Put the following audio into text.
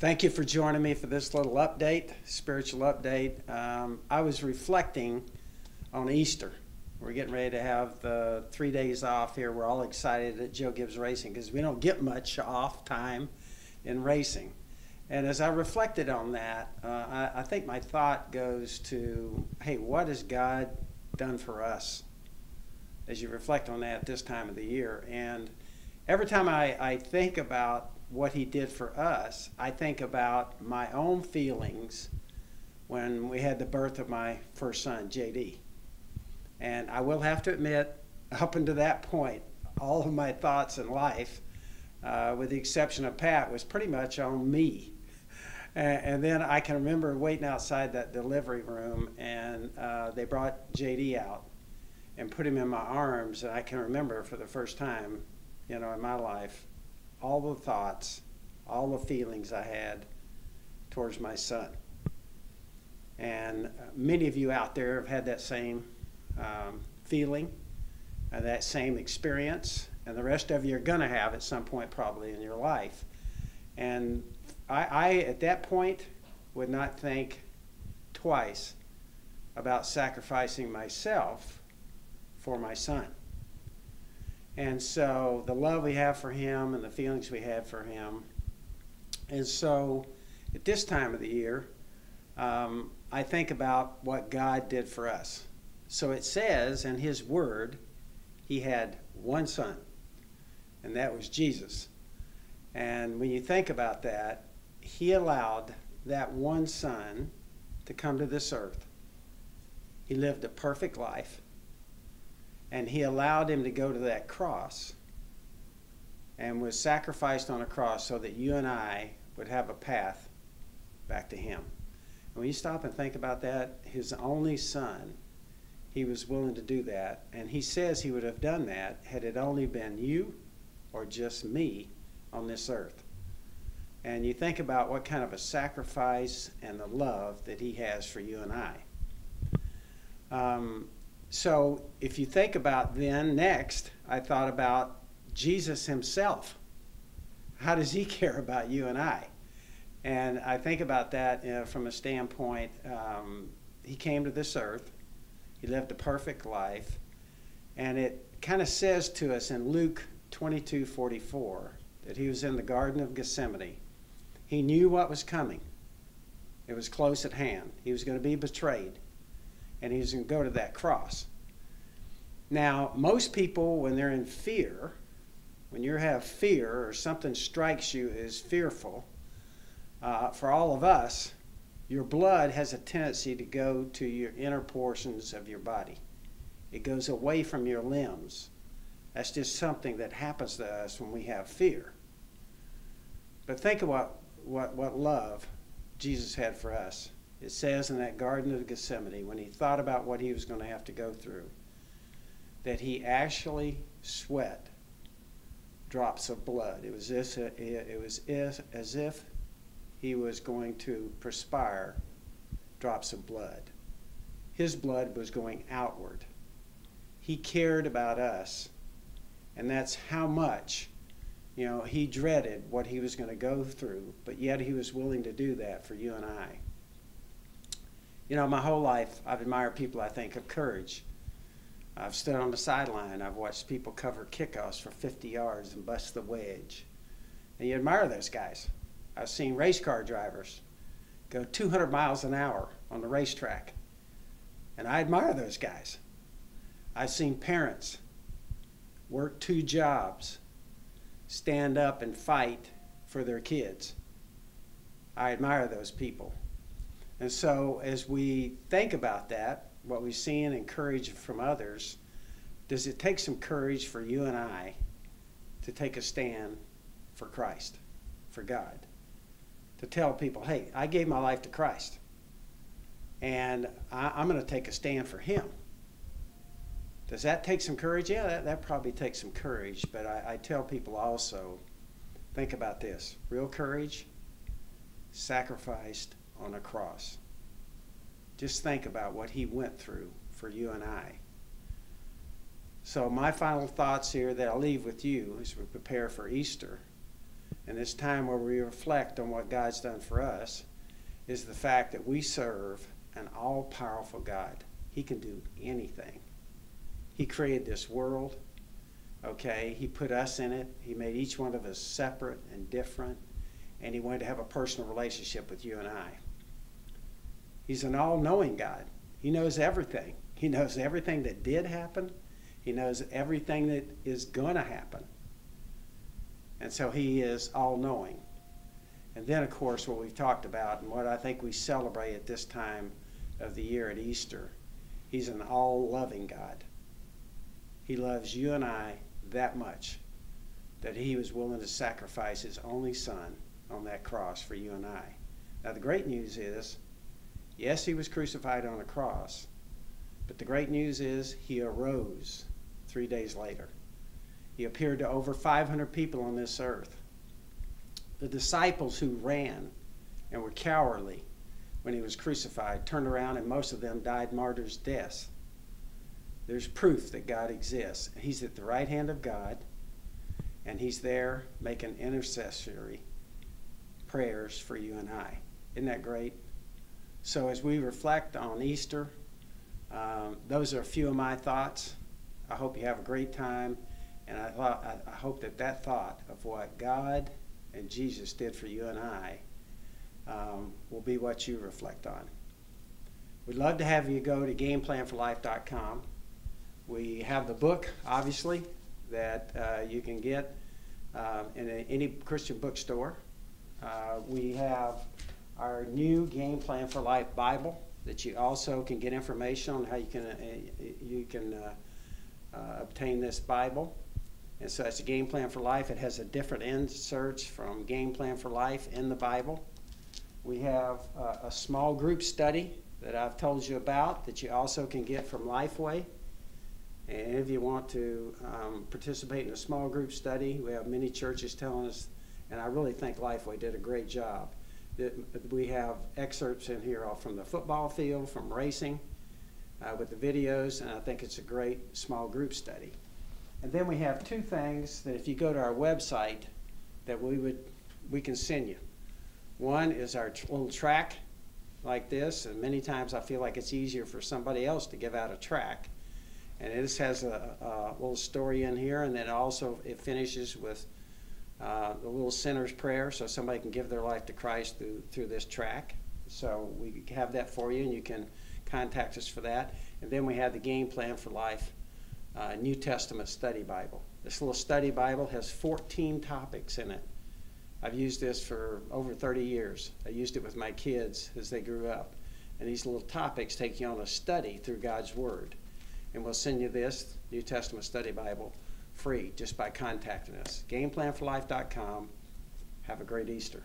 Thank you for joining me for this little update, spiritual update. I was reflecting on Easter. We're getting ready to have the 3 days off here. We're all excited at Joe Gibbs Racing because we don't get much off time in racing. And as I reflected on that, I think my thought goes to, hey, what has God done for us? As you reflect on that this time of the year. And every time I think about what he did for us, I think about my own feelings when we had the birth of my first son, JD. And I will have to admit, up until that point, all of my thoughts in life, with the exception of Pat, was pretty much on me. And then I can remember waiting outside that delivery room, and they brought JD out and put him in my arms, and I can remember for the first time, in my life, all the thoughts, all the feelings I had towards my son. And many of you out there have had that same feeling, that same experience, and the rest of you are going to have at some point probably in your life. And I at that point, would not think twice about sacrificing myself for my son. And so the love we have for him and the feelings we have for him. And so at this time of the year, I think about what God did for us. So it says in his word, he had one son, and that was Jesus. And when you think about that, he allowed that one son to come to this earth. He lived a perfect life. And he allowed him to go to that cross and was sacrificed on a cross so that you and I would have a path back to him. And when you stop and think about that, his only son, he was willing to do that. And he says he would have done that had it only been you or just me on this earth. And you think about what kind of a sacrifice and the love that he has for you and I. So if you think about then, next, I thought about Jesus himself. How does he care about you and I? And I think about that from a standpoint, he came to this earth, he lived a perfect life, and it kind of says to us in Luke 22:44 that he was in the Garden of Gethsemane. He knew what was coming. It was close at hand. He was going to be betrayed. And he was going to go to that cross. Now, most people, when they're in fear, when you have fear or something strikes you as fearful, for all of us, your blood has a tendency to go to your inner portions of your body. It goes away from your limbs. That's just something that happens to us when we have fear. But think about what love Jesus had for us. It says in that Garden of Gethsemane, when he thought about what he was going to have to go through, that he actually sweat drops of blood. It was as if he was going to perspire drops of blood. His blood was going outward. He cared about us, and that's how much, he dreaded what he was going to go through, but yet he was willing to do that for you and I. My whole life, I've admired people, I think, of courage. I've stood on the sideline. I've watched people cover kickoffs for 50 yards and bust the wedge. And you admire those guys. I've seen race car drivers go 200 miles an hour on the racetrack. And I admire those guys. I've seen parents work 2 jobs, stand up and fight for their kids. I admire those people. And so as we think about that, what we've seen and courage from others, does it take some courage for you and I to take a stand for Christ, for God? To tell people, hey, I gave my life to Christ, and I'm going to take a stand for him. Does that take some courage? Yeah, that probably takes some courage, but I tell people also, think about this. Real courage, sacrificed on a cross. Just think about what he went through for you and I. So my final thoughts here that I'll leave with you as we prepare for Easter and this time where we reflect on what God's done for us, is the fact that we serve an all-powerful God. He can do anything. He created this world, okay? He put us in it. He made each one of us separate and different, and he wanted to have a personal relationship with you and I. He's an all-knowing God. He knows everything. He knows everything that did happen. He knows everything that is going to happen. And so he is all-knowing. And then, of course, what we've talked about and what I think we celebrate at this time of the year at Easter, he's an all-loving God. He loves you and I that much that he was willing to sacrifice his only son on that cross for you and I. Now, the great news is, yes, he was crucified on a cross, but the great news is he arose 3 days later. He appeared to over 500 people on this earth. The disciples who ran and were cowardly when he was crucified turned around, and most of them died martyrs' deaths. There's proof that God exists. He's at the right hand of God, and he's there making intercessory prayers for you and I. Isn't that great? So as we reflect on Easter, those are a few of my thoughts. I hope you have a great time, and I hope that thought of what God and Jesus did for you and I will be what you reflect on. We'd love to have you go to gameplanforlife.com. We have the book, obviously, that you can get in any Christian bookstore. We have our new Game Plan for Life Bible that you also can get information on how you can obtain this Bible. And so it's a Game Plan for Life. It has a different inserts from Game Plan for Life in the Bible. We have a small group study that I've told you about that you also can get from Lifeway. And if you want to participate in a small group study, we have many churches telling us, and I really think Lifeway did a great job. We have excerpts in here all from the football field, from racing, with the videos, and I think it's a great small group study. And then we have two things that if you go to our website that we can send you. One is our little tract like this, and many times I feel like it's easier for somebody else to give out a tract. And this has a little story in here, and then also it finishes with the little sinner's prayer, so somebody can give their life to Christ through this tract. So we have that for you, and you can contact us for that. And then we have the Game Plan for Life New Testament Study Bible. This little study Bible has 14 topics in it. I've used this for over 30 years. I used it with my kids as they grew up. And these little topics take you on a study through God's Word. And we'll send you this New Testament Study Bible free just by contacting us. GamePlanForLife.com. Have a great Easter.